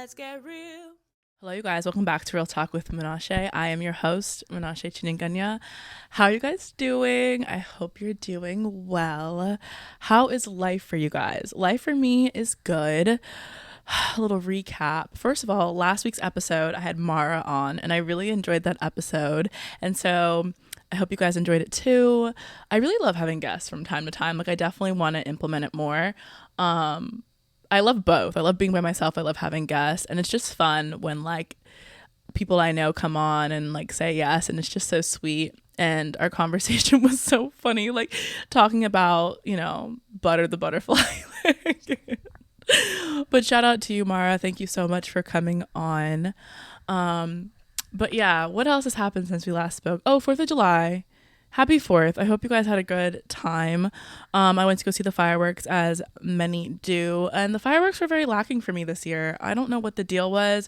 Let's get real. Hello, you guys. Welcome back to Real Talk with Menashe. I am your host, Menashe Chininganya. How are you guys doing? I hope you're doing well. How is life for you guys? Life for me is good. A little recap. First of all, last week's episode, I had Mara on, and I really enjoyed that episode. And so I hope you guys enjoyed it too. I really love having guests from time to time. Like, I definitely want to implement it more. I love both. I love being by myself. I love having guests. And it's just fun when like people I know come on and like say yes. And it's just so sweet. And our conversation was so funny, like talking about, you know, Butter the Butterfly. But shout out to you, Mara. Thank you so much for coming on. But yeah, what else has happened since we last spoke? Oh, 4th of July. Happy 4th. I hope you guys had a good time. I went to go see the fireworks, as many do. And the fireworks were very lacking for me this year. I don't know what the deal was.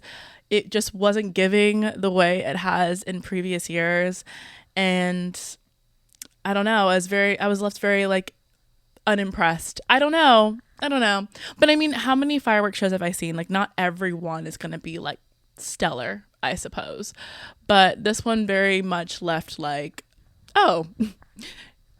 It just wasn't giving the way it has in previous years. And I don't know. I was left very like unimpressed. I don't know. But I mean, how many fireworks shows have I seen? Like, not everyone is going to be like stellar, I suppose. But this one very much left like, oh,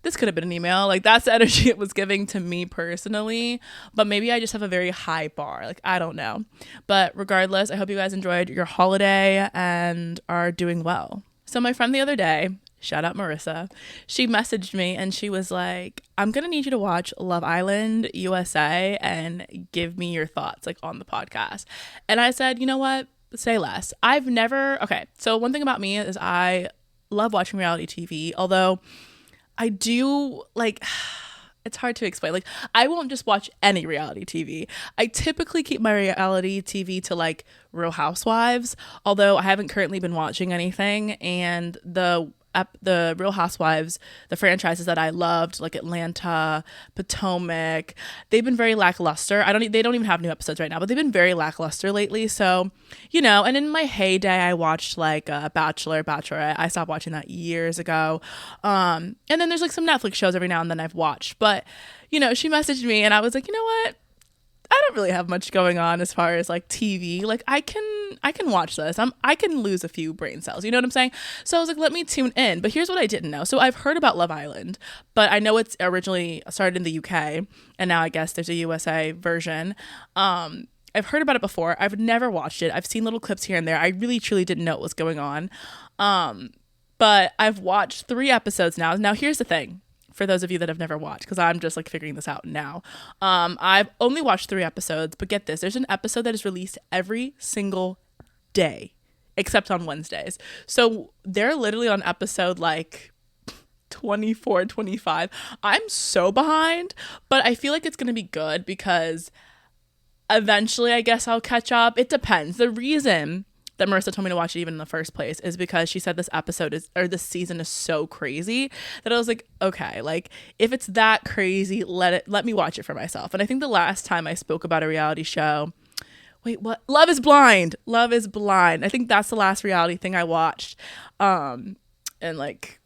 this could have been an email. Like, that's the energy it was giving to me personally. But maybe I just have a very high bar. Like, I don't know. But regardless, I hope you guys enjoyed your holiday and are doing well. So my friend the other day, shout out Marissa, she messaged me and she was like, I'm going to need you to watch Love Island USA and give me your thoughts like on the podcast. And I said, you know what? Say less. Okay. So one thing about me is I love watching reality TV, although I do like, it's hard to explain. Like, I won't just watch any reality TV. I typically keep my reality TV to like Real Housewives, although I haven't currently been watching anything. And the Real Housewives, the franchises that I loved, like Atlanta, Potomac, they've been very lackluster. They don't even have new episodes right now, but they've been very lackluster lately. So, you know, and in my heyday, I watched like Bachelor, Bachelorette. I stopped watching that years ago. And then there's like some Netflix shows every now and then I've watched. But, you know, she messaged me and I was like, you know what? I don't really have much going on as far as like TV. Like, I can watch this. I can lose a few brain cells. You know what I'm saying? So I was like, let me tune in. But here's what I didn't know. So I've heard about Love Island, but I know it's originally started in the UK and now I guess there's a USA version. I've heard about it before. I've never watched it. I've seen little clips here and there. I really truly didn't know what was going on. But I've watched 3 episodes now. Now here's the thing. For those of you that have never watched, because I'm just like figuring this out now. I've only watched 3 episodes, but get this, there's an episode that is released every single day, except on Wednesdays. So they're literally on episode like 24, 25. I'm so behind, but I feel like it's going to be good because eventually I guess I'll catch up. It depends. The reason that Marissa told me to watch it even in the first place is because she said this season is so crazy that I was like, okay, like if it's that crazy, let me watch it for myself. And I think the last time I spoke about a reality show, wait, what? Love is Blind. I think that's the last reality thing I watched. And like,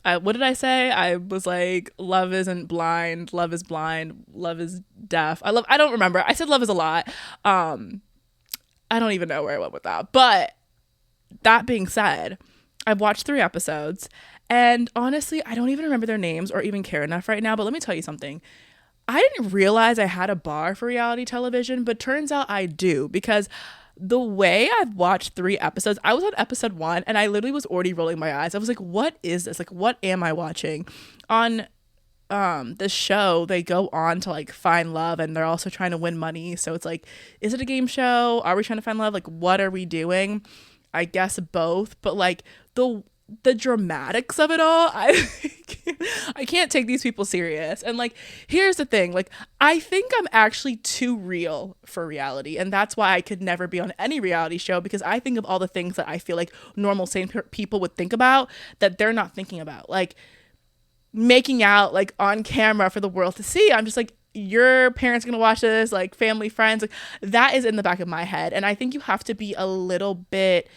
what did I say? I was like, love isn't blind, love is blind, love is deaf. I don't remember. I said love is a lot. I don't even know where I went with that. But that being said, I've watched 3 episodes and honestly, I don't even remember their names or even care enough right now. But let me tell you something. I didn't realize I had a bar for reality television, but turns out I do, because the way I've watched 3 episodes, I was on episode 1 and I literally was already rolling my eyes. I was like, what is this? Like, what am I watching? On this show, they go on to like find love and they're also trying to win money. So it's like, is it a game show? Are we trying to find love? Like, what are we doing? I guess both, but like the dramatics of it all, I can't take these people serious. And like, here's the thing, like, I think I'm actually too real for reality, and that's why I could never be on any reality show, because I think of all the things that I feel like normal sane people would think about that they're not thinking about, like making out like on camera for the world to see. I'm just like, your parents gonna watch this, like family, friends, like that is in the back of my head. And I think you have to be a little bit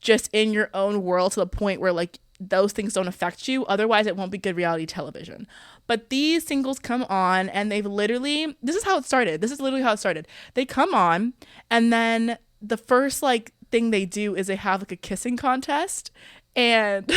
just in your own world to the point where like those things don't affect you. Otherwise, it won't be good reality television. But these singles come on and they've literally, this is how it started. This is literally how it started. They come on and then the first like thing they do is they have like a kissing contest, and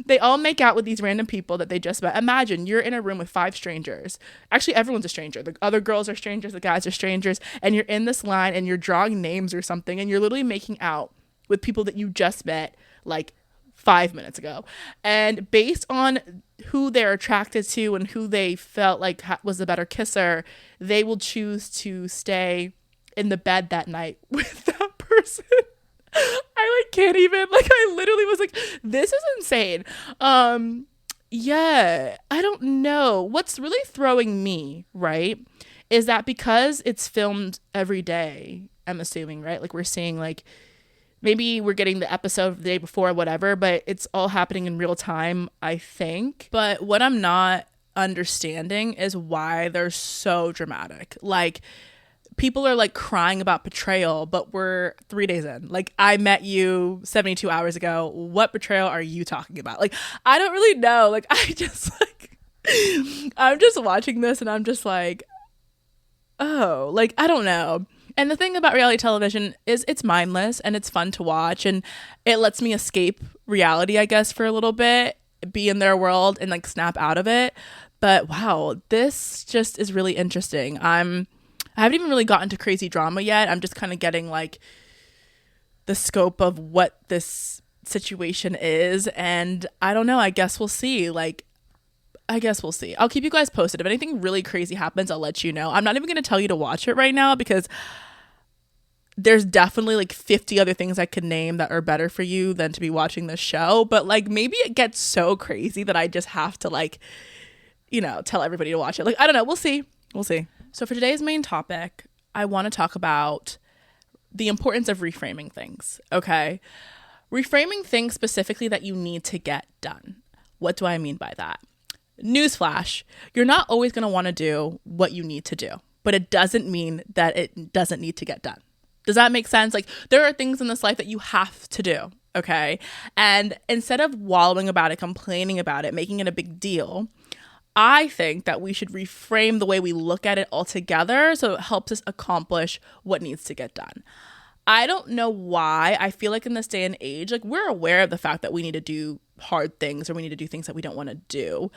they all make out with these random people that they just met. Imagine you're in a room with 5 strangers. Actually, everyone's a stranger. The other girls are strangers, the guys are strangers, and you're in this line and you're drawing names or something, and you're literally making out with people that you just met like 5 minutes ago. And based on who they're attracted to and who they felt like was the better kisser, they will choose to stay in the bed that night with that person. I like can't even, like, I literally was like, this is insane. Yeah, I don't know. What's really throwing me, right, is that because it's filmed every day, I'm assuming, right? Like we're seeing like, maybe we're getting the episode the day before, whatever, but it's all happening in real time, I think. But what I'm not understanding is why they're so dramatic. Like, people are like crying about betrayal, but we're 3 days in. Like, I met you 72 hours ago. What betrayal are you talking about? Like, I don't really know. Like, I just like, I'm just watching this and I'm just like, oh, like, I don't know. And the thing about reality television is it's mindless and it's fun to watch, and it lets me escape reality, I guess, for a little bit, be in their world and like snap out of it. But wow, this just is really interesting. I haven't even really gotten to crazy drama yet. I'm just kind of getting like the scope of what this situation is. And I don't know. I guess we'll see. I guess we'll see. I'll keep you guys posted. If anything really crazy happens, I'll let you know. I'm not even going to tell you to watch it right now because there's definitely like 50 other things I could name that are better for you than to be watching this show. But like maybe it gets so crazy that I just have to like, you know, tell everybody to watch it. Like, I don't know. We'll see. We'll see. So for today's main topic, I want to talk about the importance of reframing things, okay? Reframing things specifically that you need to get done. What do I mean by that? Newsflash, you're not always going to want to do what you need to do, but it doesn't mean that it doesn't need to get done. Does that make sense? Like, there are things in this life that you have to do, okay? And instead of wallowing about it, complaining about it, making it a big deal, I think that we should reframe the way we look at it altogether so it helps us accomplish what needs to get done. I don't know why. I feel like in this day and age, like we're aware of the fact that we need to do hard things or we need to do things that we don't want to do.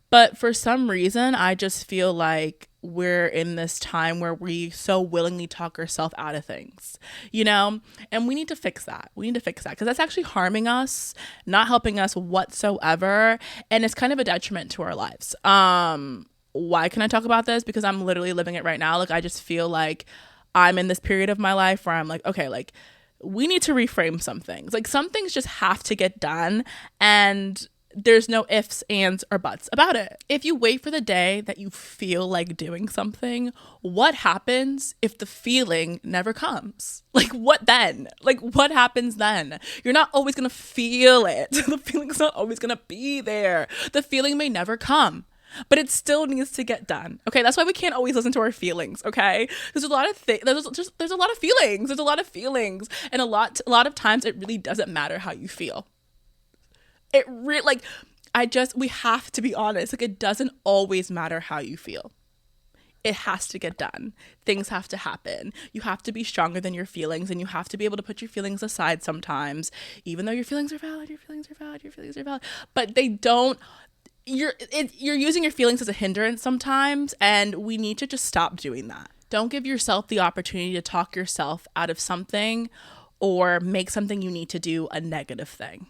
But for some reason, I just feel like we're in this time where we so willingly talk ourselves out of things, you know, and we need to fix that. We need to fix that because that's actually harming us, not helping us whatsoever. And it's kind of a detriment to our lives. Why can I talk about this? Because I'm literally living it right now. Like, I just feel like I'm in this period of my life where I'm like, okay, like we need to reframe some things. Like some things just have to get done, and there's no ifs, ands, or buts about it. If you wait for the day that you feel like doing something, what happens if the feeling never comes? Like, what then? Like, what happens then? You're not always gonna feel it. The feeling's not always gonna be there. The feeling may never come, but it still needs to get done. Okay, that's why we can't always listen to our feelings. Okay, there's a lot of there's a lot of feelings. There's a lot of feelings, and a lot of times it really doesn't matter how you feel. We have to be honest. Like, it doesn't always matter how you feel. It has to get done. Things have to happen. You have to be stronger than your feelings, and you have to be able to put your feelings aside sometimes, even though your feelings are valid, your feelings are valid, your feelings are valid. But they don't, you're using your feelings as a hindrance sometimes, and we need to just stop doing that. Don't give yourself the opportunity to talk yourself out of something or make something you need to do a negative thing.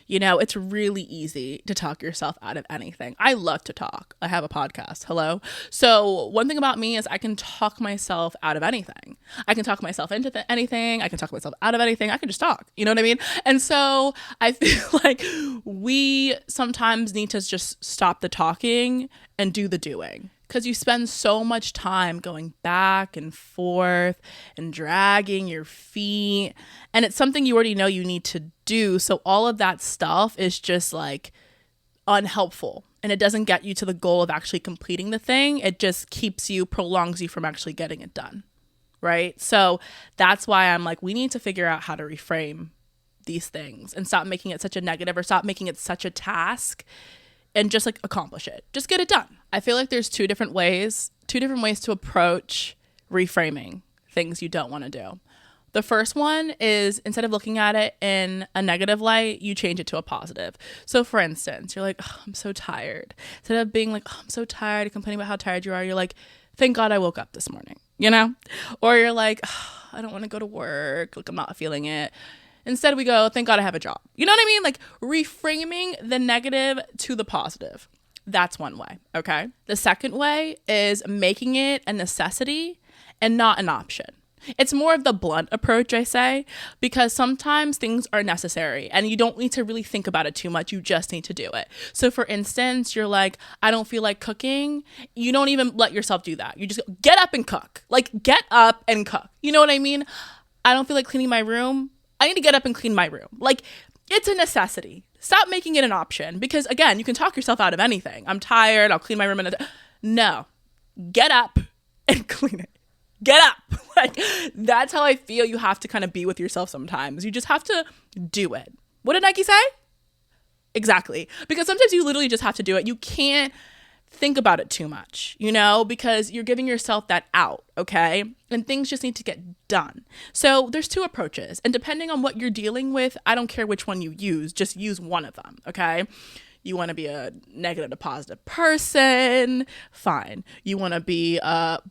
You know, it's really easy to talk yourself out of anything. I love to talk. I have a podcast. Hello. So one thing about me is I can talk myself out of anything. I can talk myself into anything. I can talk myself out of anything. I can just talk. You know what I mean? And so I feel like we sometimes need to just stop the talking and do the doing. Because you spend so much time going back and forth and dragging your feet. And it's something you already know you need to do. So all of that stuff is just like unhelpful. And it doesn't get you to the goal of actually completing the thing. It just prolongs you from actually getting it done. Right? So that's why I'm like, we need to figure out how to reframe these things and stop making it such a negative or stop making it such a task and just like accomplish it. Just get it done. I feel like there's two different ways to approach reframing things you don't want to do. The first one is instead of looking at it in a negative light, you change it to a positive. So for instance, you're like, oh, I'm so tired. Instead of being like, oh, I'm so tired, complaining about how tired you are, you're like, thank God I woke up this morning, you know? Or you're like, oh, I don't want to go to work. Like, I'm not feeling it. Instead we go, thank God I have a job. You know what I mean? Like reframing the negative to the positive. That's one way, okay? The second way is making it a necessity and not an option. It's more of the blunt approach, I say, because sometimes things are necessary and you don't need to really think about it too much. You just need to do it. So for instance, you're like, I don't feel like cooking. You don't even let yourself do that. You just go, get up and cook. Like, get up and cook. You know what I mean? I don't feel like cleaning my room. I need to get up and clean my room. Like, it's a necessity. Stop making it an option because, again, you can talk yourself out of anything. I'm tired. I'll clean my room. No. Get up and clean it. Get up. Like, that's how I feel you have to kind of be with yourself sometimes. You just have to do it. What did Nike say? Exactly. Because sometimes you literally just have to do it. You can't think about it too much, you know, because you're giving yourself that out, okay? And things just need to get done. So there's two approaches. And depending on what you're dealing with, I don't care which one you use. Just use one of them, okay? You want to be a negative to positive person, fine. You want to be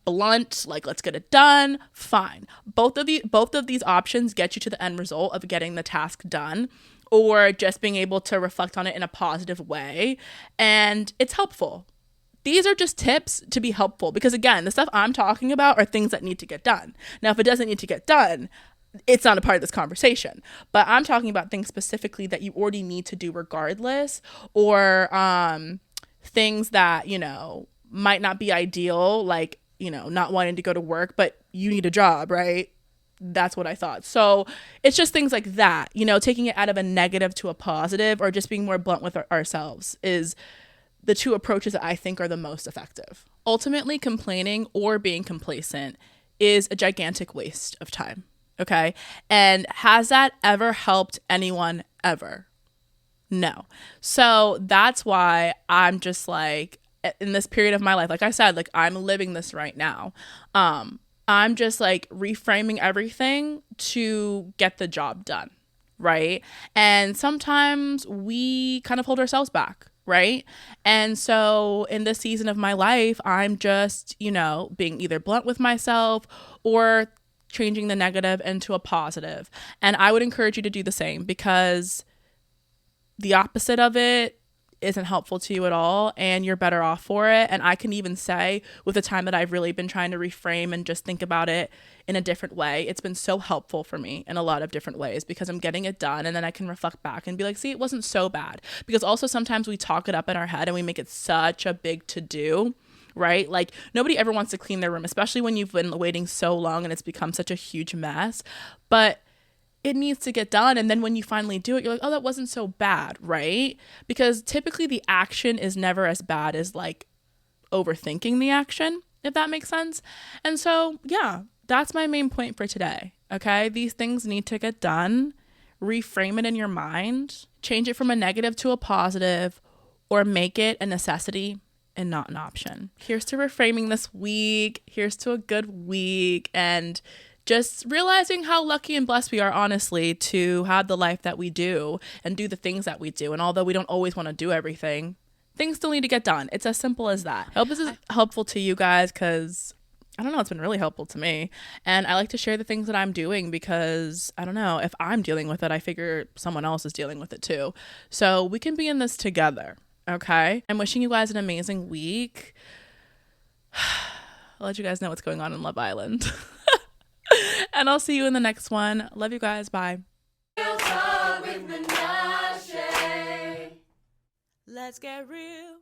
blunt, like let's get it done, fine. Both of these options get you to the end result of getting the task done or just being able to reflect on it in a positive way. And it's helpful. These are just tips to be helpful because, again, the stuff I'm talking about are things that need to get done. Now, if it doesn't need to get done, it's not a part of this conversation, but I'm talking about things specifically that you already need to do regardless, or things that, you know, might not be ideal, like, you know, not wanting to go to work, but you need a job, right? That's what I thought. So it's just things like that, you know, taking it out of a negative to a positive or just being more blunt with ourselves is the two approaches that I think are the most effective. Ultimately, complaining or being complacent is a gigantic waste of time. Okay. And has that ever helped anyone ever? No. So that's why I'm just like, in this period of my life, like I said, like I'm living this right now. I'm just like reframing everything to get the job done. Right. And sometimes we kind of hold ourselves back. Right. And so in this season of my life, I'm just, you know, being either blunt with myself or changing the negative into a positive. And I would encourage you to do the same because the opposite of it isn't helpful to you at all and you're better off for it. And I can even say with the time that I've really been trying to reframe and just think about it in a different way, it's been so helpful for me in a lot of different ways because I'm getting it done and then I can reflect back and be like, see, it wasn't so bad. Because also sometimes we talk it up in our head and we make it such a big to-do, right? Like nobody ever wants to clean their room, especially when you've been waiting so long and it's become such a huge mess. But it needs to get done. And then when you finally do it, you're like, oh, that wasn't so bad, right? Because typically the action is never as bad as like overthinking the action, if that makes sense. And so, yeah, that's my main point for today. Okay. These things need to get done. Reframe it in your mind, change it from a negative to a positive, or make it a necessity and not an option. Here's to reframing this week. Here's to a good week. And just realizing how lucky and blessed we are, honestly, to have the life that we do and do the things that we do. And although we don't always want to do everything, things still need to get done. It's as simple as that. I hope this is helpful to you guys because, I don't know, it's been really helpful to me. And I like to share the things that I'm doing because, I don't know, if I'm dealing with it, I figure someone else is dealing with it too. So we can be in this together, okay? I'm wishing you guys an amazing week. I'll let you guys know what's going on in Love Island. And I'll see you in the next one. Love you guys. Bye. Let's get real.